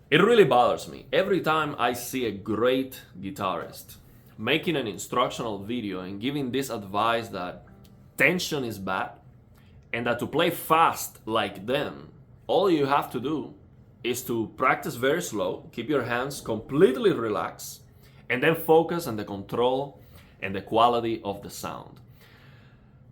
It really bothers me. Every time I see a great guitarist making an instructional video and giving this advice that tension is bad and that to play fast like them, all you have to do is to practice very slow, keep your hands completely relaxed, and then focus on the control and the quality of the sound.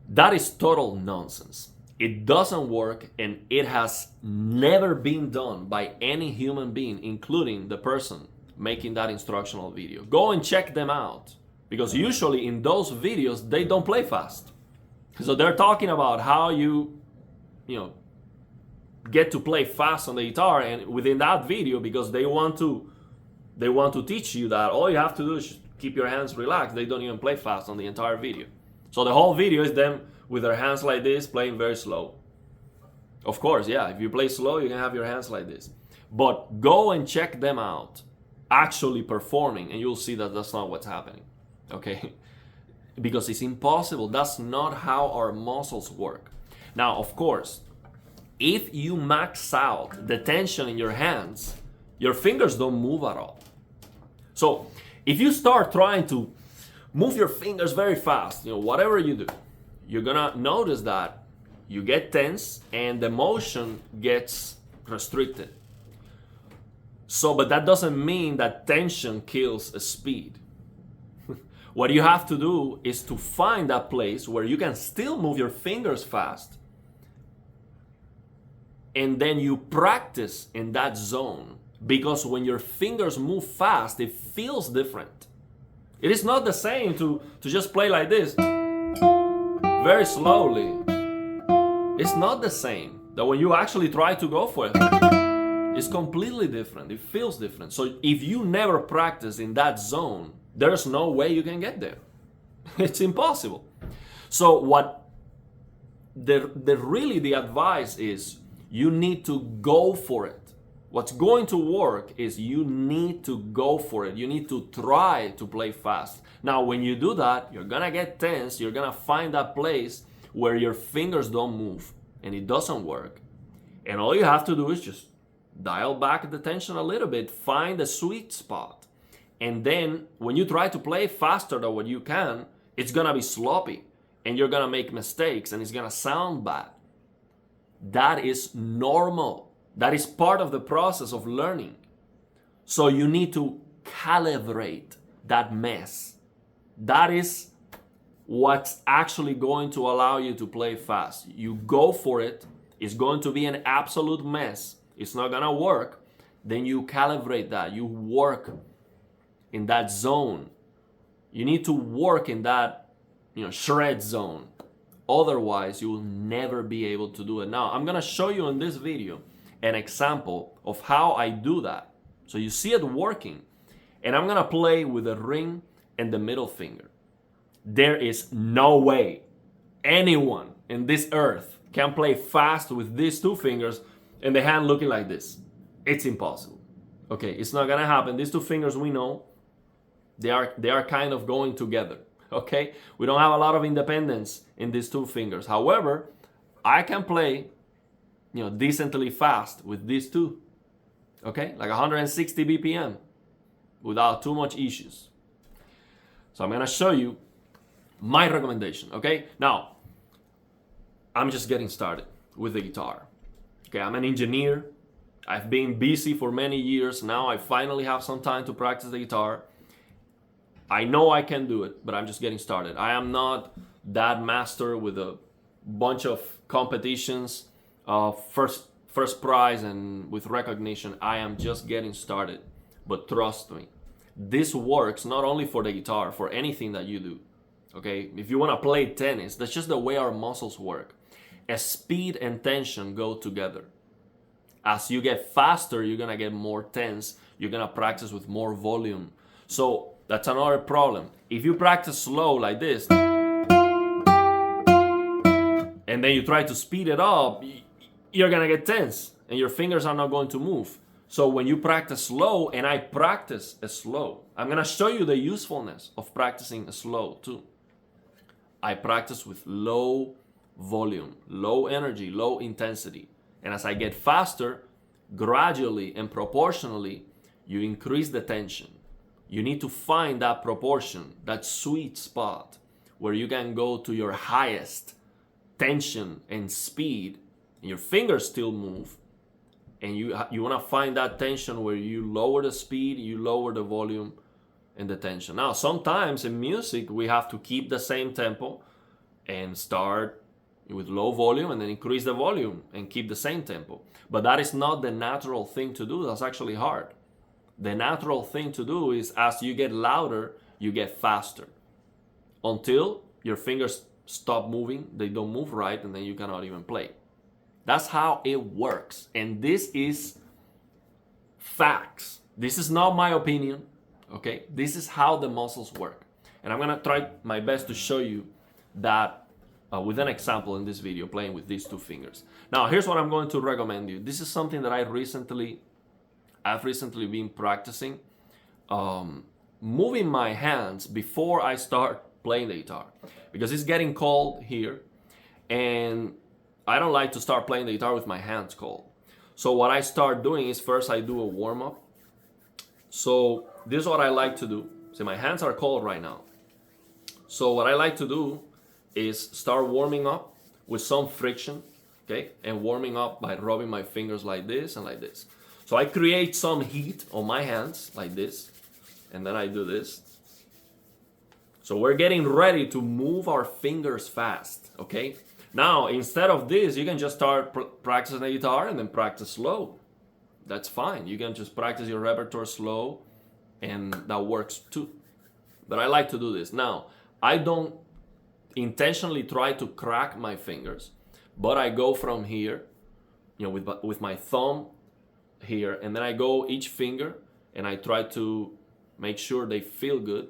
That is total nonsense. It doesn't work, and it has never been done by any human being, including the person making that instructional video. Go and check them out, because usually in those videos they don't play fast. So they're talking about how you know, get to play fast on the guitar, and within that video, because they want to teach you that all you have to do is keep your hands relaxed. They don't even play fast on the entire video. So the whole video is them with their hands like this, playing very slow. Of course, yeah, if you play slow, you can have your hands like this. But go and check them out actually performing, and you'll see that that's not what's happening, okay? Because it's impossible. That's not how our muscles work. Now, of course, if you max out the tension in your hands, your fingers don't move at all. So if you start trying to move your fingers very fast, whatever you do, you're gonna notice that you get tense and the motion gets restricted. So, but that doesn't mean that tension kills speed. What you have to do is to find that place where you can still move your fingers fast, and then you practice in that zone, because when your fingers move fast, it feels different. It is not the same to just play like this very slowly. It's not the same. That when you actually try to go for it, it's completely different. It feels different. So if you never practice in that zone, there's no way you can get there. It's impossible. So what the advice is, you need to go for it. What's going to work is you need to go for it. You need to try to play fast. Now, when you do that, you're gonna get tense. You're gonna find that place where your fingers don't move, and it doesn't work. And all you have to do is just dial back the tension a little bit, find the sweet spot. And then when you try to play faster than what you can, it's gonna be sloppy, and you're gonna make mistakes, and it's gonna sound bad. That is normal. That is part of the process of learning. So you need to calibrate that mess. That is what's actually going to allow you to play fast. You go for it. It's going to be an absolute mess. It's not gonna work. Then you calibrate that. You work in that zone. You need to work in that, shred zone. Otherwise, you will never be able to do it. Now, I'm gonna show you in this video an example of how I do that. So you see it working. And I'm gonna play with the ring and the middle finger. There is no way anyone in this earth can play fast with these two fingers and the hand looking like this. It's impossible. Okay, it's not gonna happen. These two fingers, we know, they are kind of going together. Okay, we don't have a lot of independence in these two fingers. However, I can play decently fast with these two, okay, like 160 BPM without too much issues. So I'm gonna show you my recommendation, okay? Now, I'm just getting started with the guitar. Okay, I'm an engineer. I've been busy for many years. Now I finally have some time to practice the guitar. I know I can do it, but I'm just getting started. I am not that master with a bunch of competitions, first prize and with recognition. I am just getting started. But trust me, this works not only for the guitar, for anything that you do. Okay, if you want to play tennis, that's just the way our muscles work. As speed and tension go together. As you get faster, you're gonna get more tense. You're gonna practice with more volume. So that's another problem. If you practice slow like this, and then you try to speed it up, you're gonna get tense and your fingers are not going to move. So when you practice slow, and I practice slow, I'm gonna show you the usefulness of practicing slow too. I practice with low volume, low energy, low intensity. And as I get faster, gradually and proportionally, you increase the tension. You need to find that proportion, that sweet spot where you can go to your highest tension and speed, and your fingers still move, and you want to find that tension where you lower the speed, you lower the volume and the tension. Now, sometimes in music, we have to keep the same tempo and start with low volume and then increase the volume and keep the same tempo. But that is not the natural thing to do. That's actually hard. The natural thing to do is as you get louder, you get faster until your fingers stop moving, they don't move right, and then you cannot even play. That's how it works. And this is facts. This is not my opinion, okay? This is how the muscles work. And I'm gonna try my best to show you that with an example in this video, playing with these two fingers. Now, here's what I'm going to recommend you. This is something that I've recently been practicing. Moving my hands before I start playing the guitar, because it's getting cold here and I don't like to start playing the guitar with my hands cold. So what I start doing is first I do a warm-up. So this is what I like to do. See, my hands are cold right now. So what I like to do is start warming up with some friction, okay? And warming up by rubbing my fingers like this and like this. So I create some heat on my hands like this, and then I do this. So we're getting ready to move our fingers fast, okay? Now, instead of this, you can just start practicing the guitar and then practice slow. That's fine. You can just practice your repertoire slow, and that works too. But I like to do this. Now, I don't intentionally try to crack my fingers, but I go from here, with my thumb here, and then I go each finger, and I try to make sure they feel good.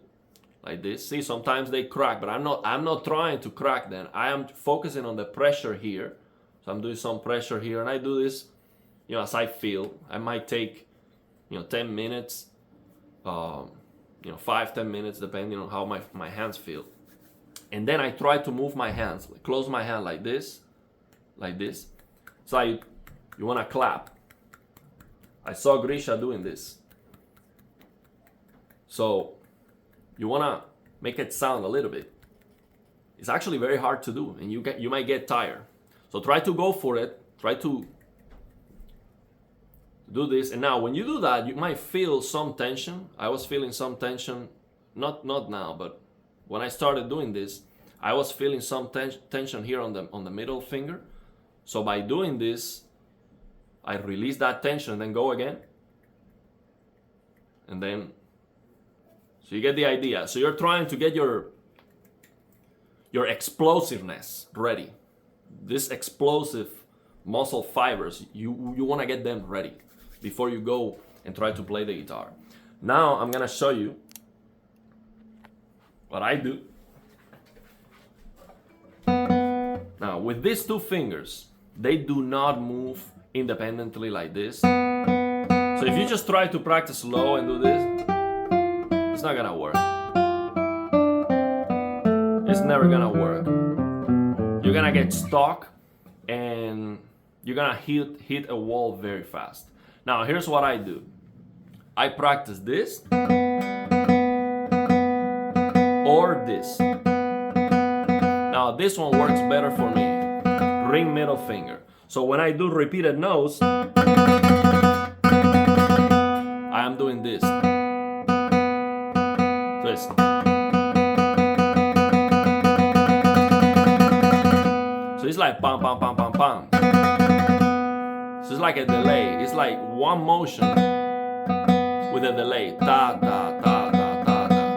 Like this. See, sometimes they crack, but I'm not trying to crack them. I am focusing on the pressure here. So I'm doing some pressure here, and I do this, as I feel. I might take, 10 minutes, 5-10 minutes, depending on how my hands feel. And then I try to move my hands, close my hand like this. So you want to clap. I saw Grisha doing this. So you want to make it sound a little bit. It's actually very hard to do, and you might get tired. So try to go for it. Try to do this. And now when you do that, you might feel some tension. I was feeling some tension, not now, but when I started doing this, I was feeling some tension here on the middle finger. So by doing this, I release that tension and then go again. And then so you get the idea. So you're trying to get your explosiveness ready. This explosive muscle fibers, you want to get them ready before you go and try to play the guitar. Now I'm going to show you what I do. Now with these two fingers, they do not move independently like this. So if you just try to practice slow and do this, it's not gonna work. It's never gonna work. You're gonna get stuck and you're gonna hit a wall very fast. Now here's what I do. I practice this or this. Now this one works better for me. Ring middle finger. So when I do repeated notes, I am doing this. Twist. So it's like pam pam pam pam pam. So it's like a delay. It's like one motion with a delay. Ta ta ta ta ta ta.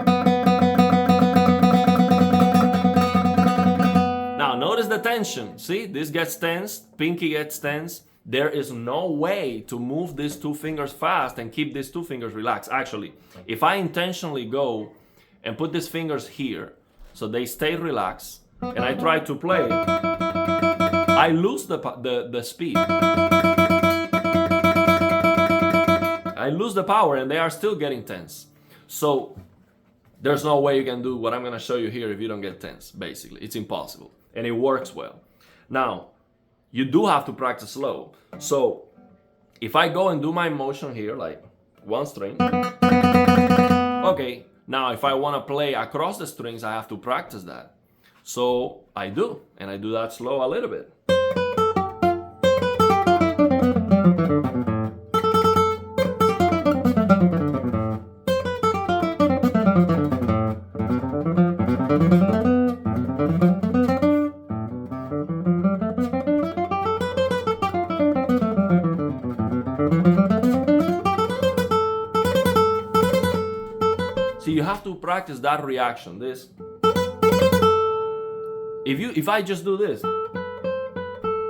Now notice the tension. See, this gets tense, pinky gets tense. There is no way to move these two fingers fast and keep these two fingers relaxed. Actually, if I intentionally go and put these fingers here so they stay relaxed and I try to play, I lose the speed. I lose the power and they are still getting tense. So there's no way you can do what I'm going to show you here if you don't get tense, basically. It's impossible. And it works well. Now, you do have to practice slow. So if I go and do my motion here, like one string, okay, now if I want to play across the strings, I have to practice that. So I do, and I do that slow a little bit. See, you have to practice that reaction. This. If I just do this,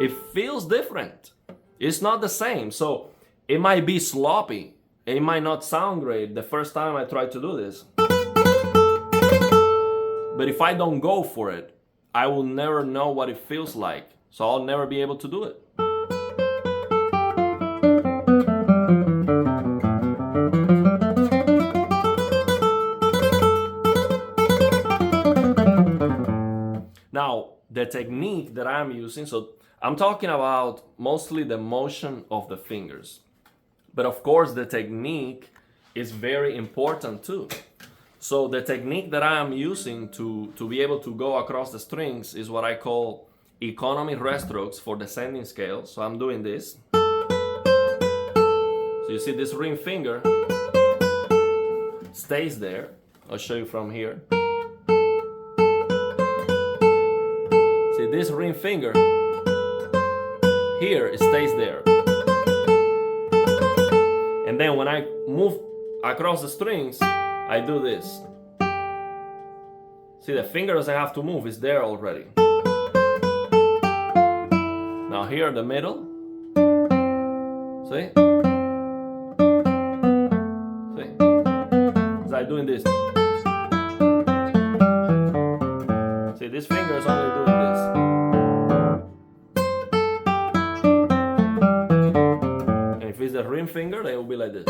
it feels different. It's not the same. So it might be sloppy. It might not sound great the first time I try to do this. But if I don't go for it, I will never know what it feels like. So I'll never be able to do it. Now, the technique that I'm using, so I'm talking about mostly the motion of the fingers. But of course, the technique is very important too. So the technique that I am using to be able to go across the strings is what I call economy rest strokes for descending scale. So I'm doing this. So you see this ring finger stays there. I'll show you from here. See this ring finger here, it stays there. And then when I move across the strings, I do this. See, the finger doesn't have to move, it's there already. Now here in the middle, see? See? It's like doing this. See, this finger is only doing this. And if it's the ring finger, then it will be like this.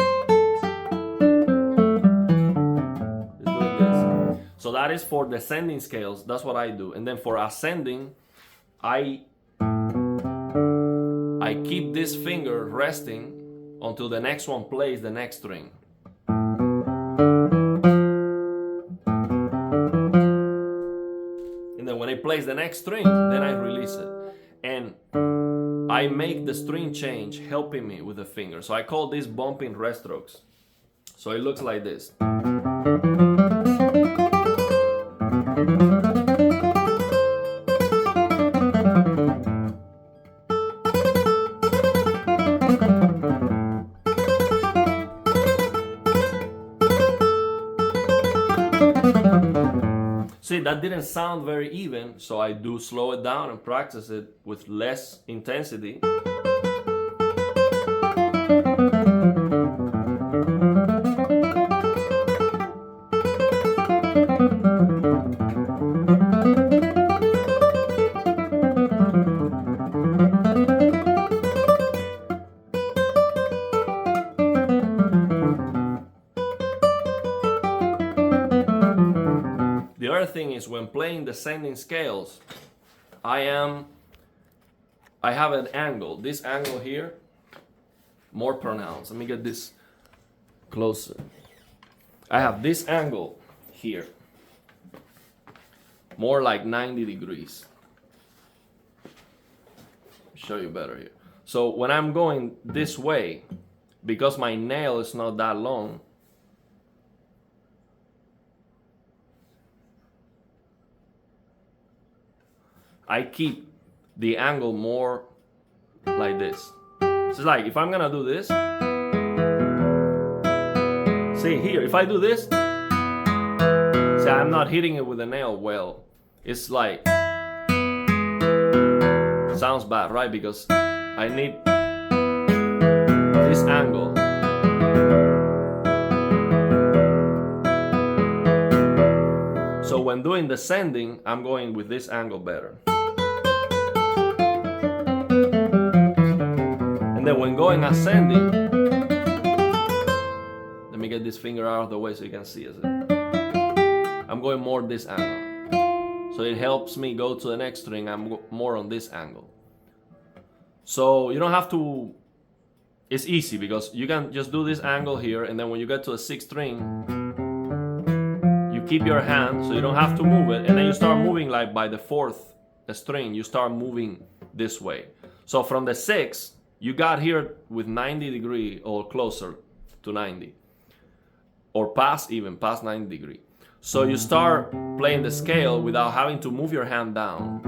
So that is for descending scales. That's what I do. And then for ascending, I keep this finger resting until the next one plays the next string. And then when it plays the next string, then I release it. And I make the string change helping me with the finger. So I call this bumping rest strokes. So it looks like this. See, that didn't sound very even, so I do slow it down and practice it with less intensity. The other thing is when playing descending scales, I have an angle. This angle here, more pronounced. Let me get this closer. I have this angle here, more like 90 degrees. Show you better here. So when I'm going this way, because my nail is not that long, I keep the angle more like this. So it's like if I'm gonna do this, see here, if I do this, see I'm not hitting it with a nail well. It's like, it sounds bad, right? Because I need this angle. So when doing descending, I'm going with this angle better. And then when going ascending, let me get this finger out of the way so you can see it. I'm going more this angle. So it helps me go to the next string. I'm more on this angle. So you don't have to it's easy because you can just do this angle here, and then when you get to a sixth string, you keep your hand so you don't have to move it, and then you start moving like by the fourth string, you start moving this way. So from the sixth, you got here with 90 degree or closer to 90, or past 90 degree. So you start playing the scale without having to move your hand down.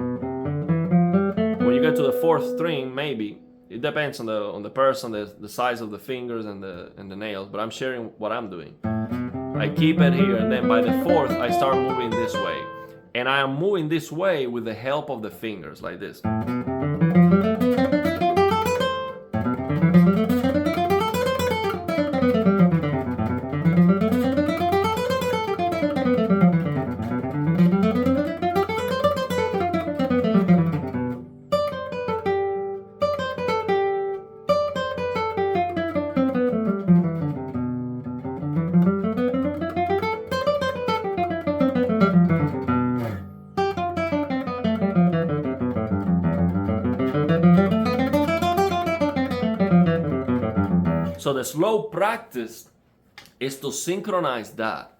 When you get to the fourth string, maybe it depends on the person, the size of the fingers and the nails. But I'm sharing what I'm doing. I keep it here, and then by the fourth, I start moving this way, and I am moving this way with the help of the fingers, like this. So the slow practice is to synchronize that,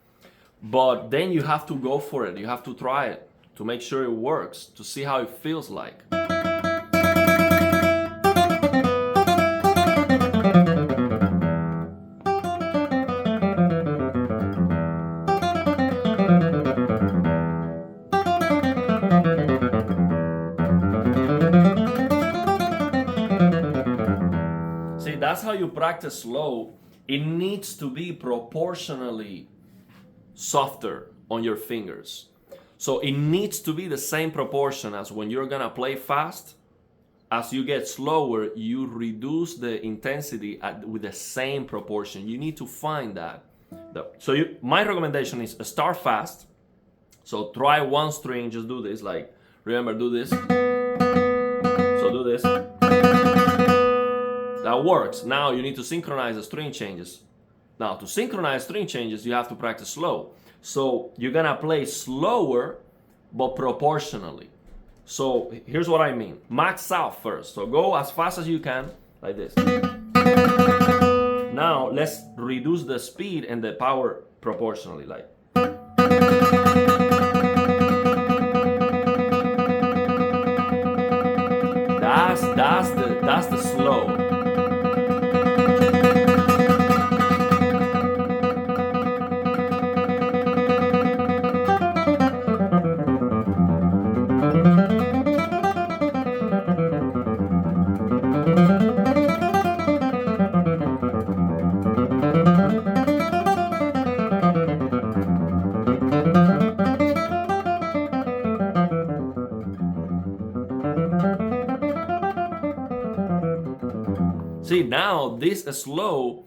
but then you have to go for it. You have to try it to make sure it works, to see how it feels like. That's how you practice slow. It needs to be proportionally softer on your fingers. So it needs to be the same proportion as when you're gonna play fast. As you get slower, you reduce the intensity with the same proportion. You need to find that. So my recommendation is start fast. So try one string, just do this, like, remember, do this. So do this. That works. Now you need to synchronize the string changes. Now to synchronize string changes, you have to practice slow. So you're gonna play slower, but proportionally. So here's what I mean. Max out first. So go as fast as you can, like this. Now let's reduce the speed and the power proportionally, like. That's the slow. See, now this slow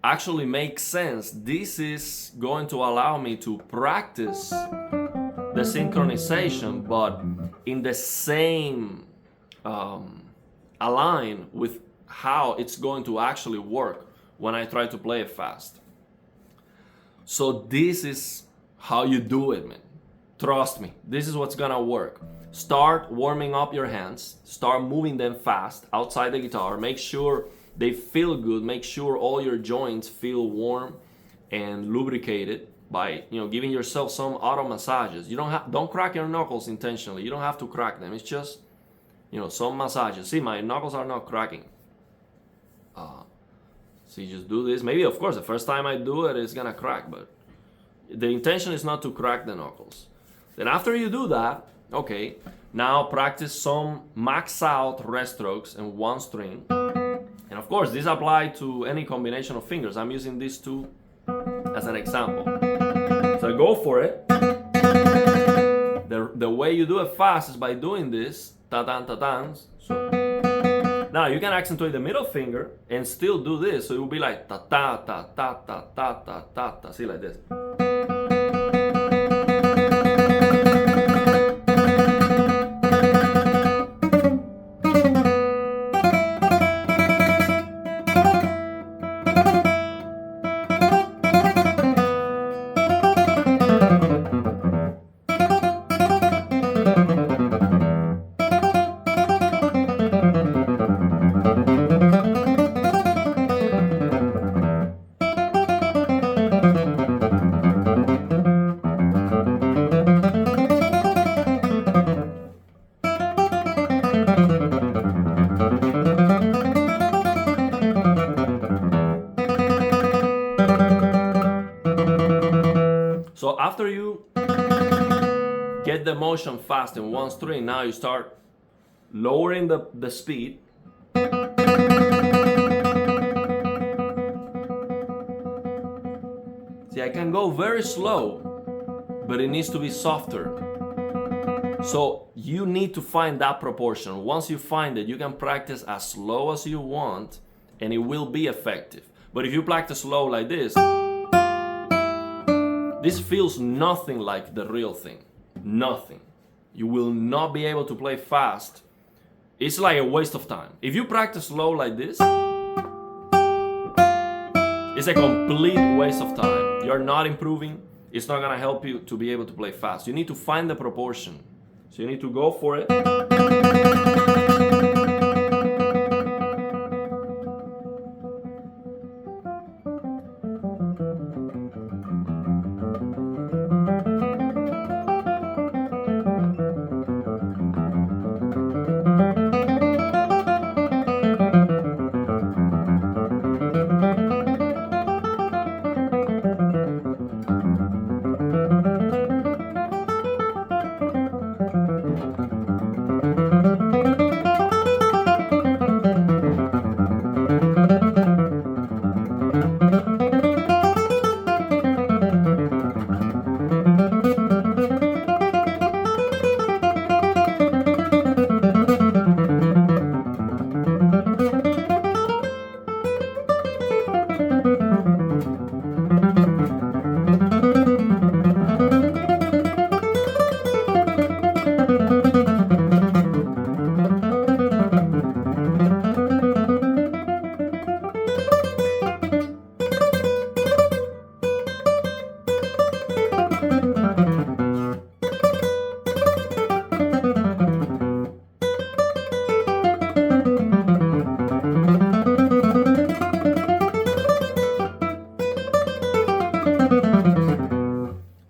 actually makes sense. This is going to allow me to practice the synchronization, but in the same align with how it's going to actually work when I try to play it fast. So this is how you do it, man. Trust me, this is what's gonna work. Start warming up your hands, start moving them fast outside the guitar. Make sure they feel good, make sure all your joints feel warm and lubricated by, giving yourself some auto massages. Don't crack your knuckles intentionally. You don't have to crack them. It's just, some massages. See, my knuckles are not cracking. So you just do this. Maybe, of course, the first time I do it, it's gonna crack, but the intention is not to crack the knuckles. Then after you do that, okay, now practice some max out rest strokes in one string. And of course, this applies to any combination of fingers. I'm using these two as an example. So go for it. The way you do it fast is by doing this, ta-tan, ta-tan. So now you can accentuate the middle finger and still do this. So it will be like ta-ta-ta-ta-ta-ta-ta-ta-ta. See, like this. So after you get the motion fast in one string, now you start lowering the speed. See, I can go very slow, but it needs to be softer. So you need to find that proportion. Once you find it, you can practice as slow as you want and it will be effective. But if you practice slow like this feels nothing like the real thing. Nothing. You will not be able to play fast. It's like a waste of time. If you practice slow like this, it's a complete waste of time. You're not improving. It's not gonna help you to be able to play fast. You need to find the proportion. So you need to go for it.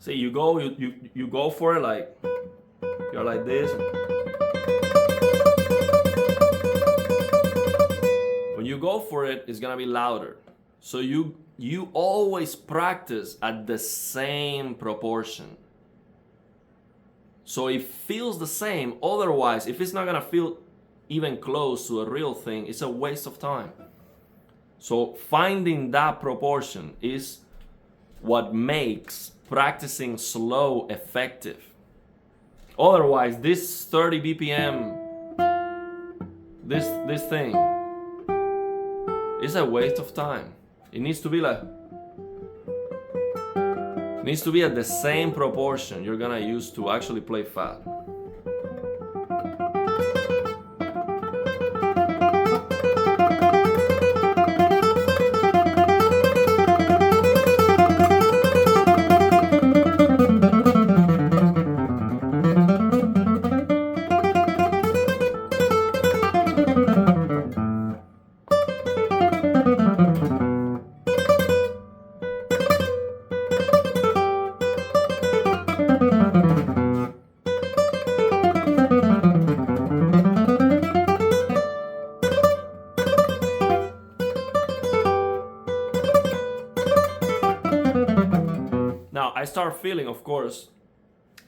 See, you go for it like you're like this. When you go for it, it's gonna be louder. So you always practice at the same proportion. So it feels the same. Otherwise, if it's not gonna feel even close to a real thing, it's a waste of time. So finding that proportion is what makes practicing slow effective. Otherwise, this 30 BPM, this thing, is a waste of time. It needs to be like, it needs to be at the same proportion you're gonna use to actually play fast. Now I start feeling, of course,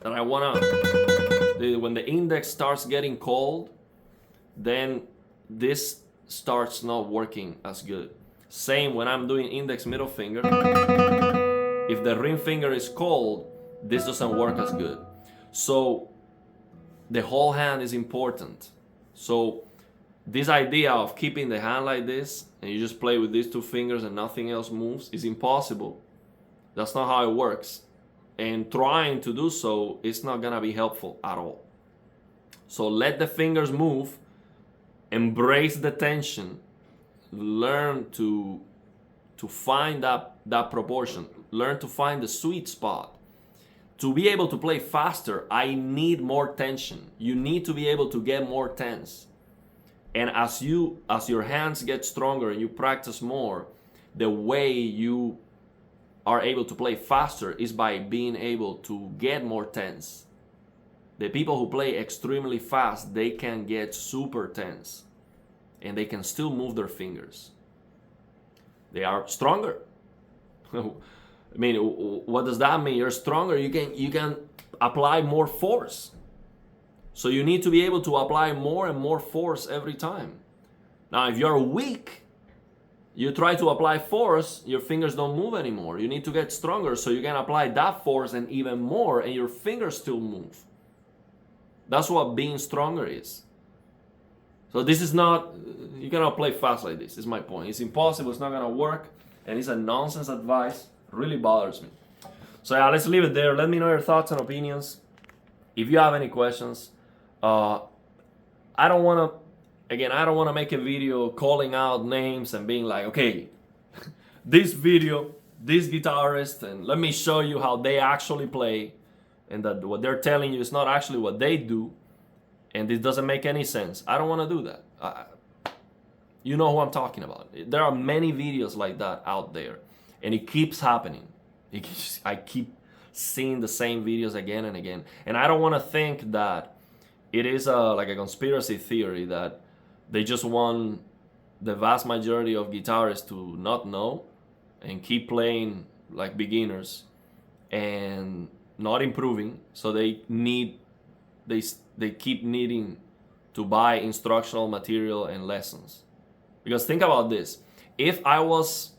that I wanna, when the index starts getting cold, then this starts not working as good. Same when I'm doing index middle finger. If the ring finger is cold, this doesn't work as good. So the whole hand is important. So this idea of keeping the hand like this and you just play with these two fingers and nothing else moves is impossible. That's not how it works. And trying to do so is not gonna be helpful at all. So let the fingers move, embrace the tension, learn to find that proportion, learn to find the sweet spot. To be able to play faster, I need more tension. You need to be able to get more tense. And as your hands get stronger and you practice more, the way you are able to play faster is by being able to get more tense. The people who play extremely fast, they can get super tense and they can still move their fingers. They are stronger. I mean, what does that mean? You're stronger. You can apply more force. So you need to be able to apply more and more force every time. Now, if you're weak, you try to apply force, your fingers don't move anymore. You need to get stronger so you can apply that force and even more, and your fingers still move. That's what being stronger is. So this is not, you cannot play fast like this, is my point. It's impossible, it's not gonna work, and it's a nonsense advice. It really bothers me. So yeah, let's leave it there. Let me know your thoughts and opinions. If you have any questions, I don't wanna make a video calling out names and being like, okay, this video, this guitarist, and let me show you how they actually play, and that what they're telling you is not actually what they do, and it doesn't make any sense. I don't want to do that. You know who I'm talking about. There are many videos like that out there, and it keeps happening. I keep seeing the same videos again and again, and I don't want to think that it is like a conspiracy theory that they just want the vast majority of guitarists to not know and keep playing like beginners and not improving, so they keep needing to buy instructional material and lessons. Because think about this, if I was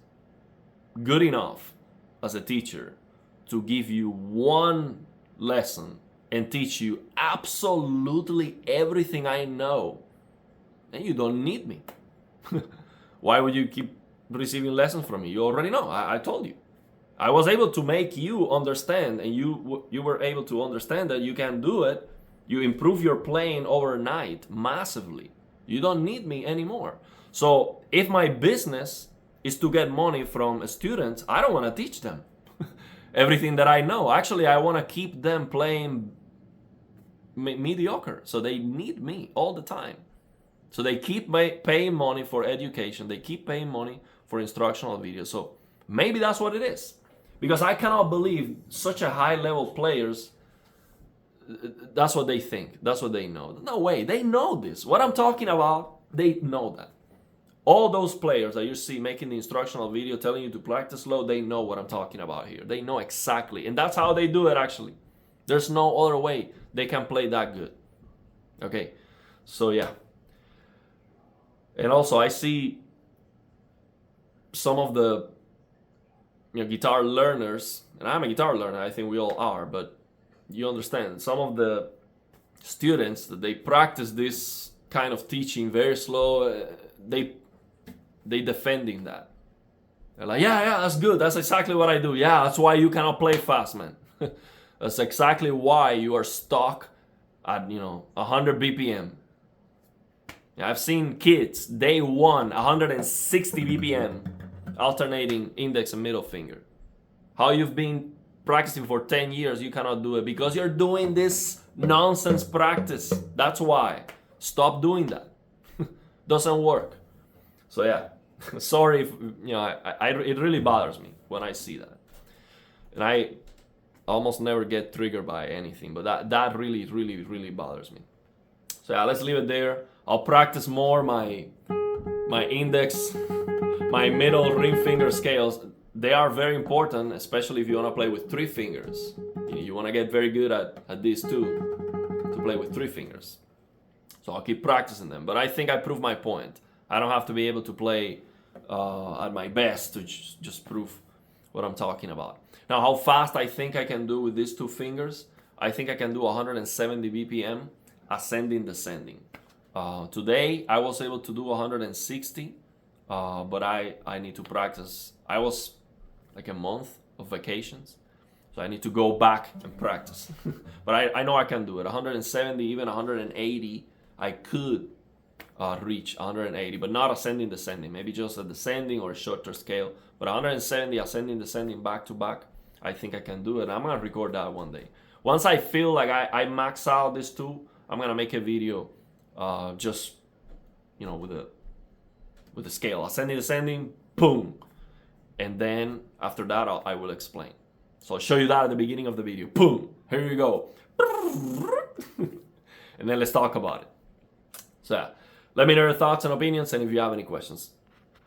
good enough as a teacher to give you one lesson and teach you absolutely everything I know, then you don't need me. Why would you keep receiving lessons from me? You already know. I told you. I was able to make you understand, and you were able to understand that you can do it. You improve your playing overnight massively. You don't need me anymore. So if my business is to get money from students, I don't want to teach them everything that I know. Actually, I want to keep them playing mediocre. So they need me all the time. So they keep paying money for education. They keep paying money for instructional videos. So maybe that's what it is. Because I cannot believe such a high level players, that's what they think. That's what they know. No way. They know this. What I'm talking about, they know that. All those players that you see making the instructional video telling you to practice slow, they know what I'm talking about here. They know exactly. And that's how they do it actually. There's no other way they can play that good. Okay. So yeah. And also I see some of the guitar learners, and I'm a guitar learner, I think we all are, but you understand, some of the students that they practice this kind of teaching very slow, they defending that. They're like, yeah, that's good, that's exactly what I do. Yeah, that's why you cannot play fast, man. That's exactly why you are stuck at 100 BPM. I've seen kids day one 160 BPM alternating index and middle finger. How you've been practicing for 10 years, you cannot do it because you're doing this nonsense practice. That's why. Stop doing that. Doesn't work. So yeah, sorry if it really bothers me when I see that. And I almost never get triggered by anything, but that really bothers me. So yeah, let's leave it there. I'll practice more my index, my middle ring finger scales. They are very important, especially if you want to play with 3 fingers. You want to get very good at these two, to play with 3 fingers. So I'll keep practicing them. But I think I proved my point. I don't have to be able to play at my best to just prove what I'm talking about. Now, how fast I think I can do with these 2 fingers, I think I can do 170 BPM, ascending, descending. Today, I was able to do 160, but I need to practice. I was like a month of vacations, so I need to go back and practice. But I know I can do it. 170, even 180, I could reach 180, but not ascending, descending. Maybe just a descending or a shorter scale. But 170, ascending, descending, back to back, I think I can do it. I'm gonna record that one day. Once I feel like I max out these 2, I'm gonna make a video just with the scale, ascending, descending, boom. And then after that, I will explain. So I'll show you that at the beginning of the video. Boom, here you go. And then let's talk about it. So yeah, let me know your thoughts and opinions, and if you have any questions.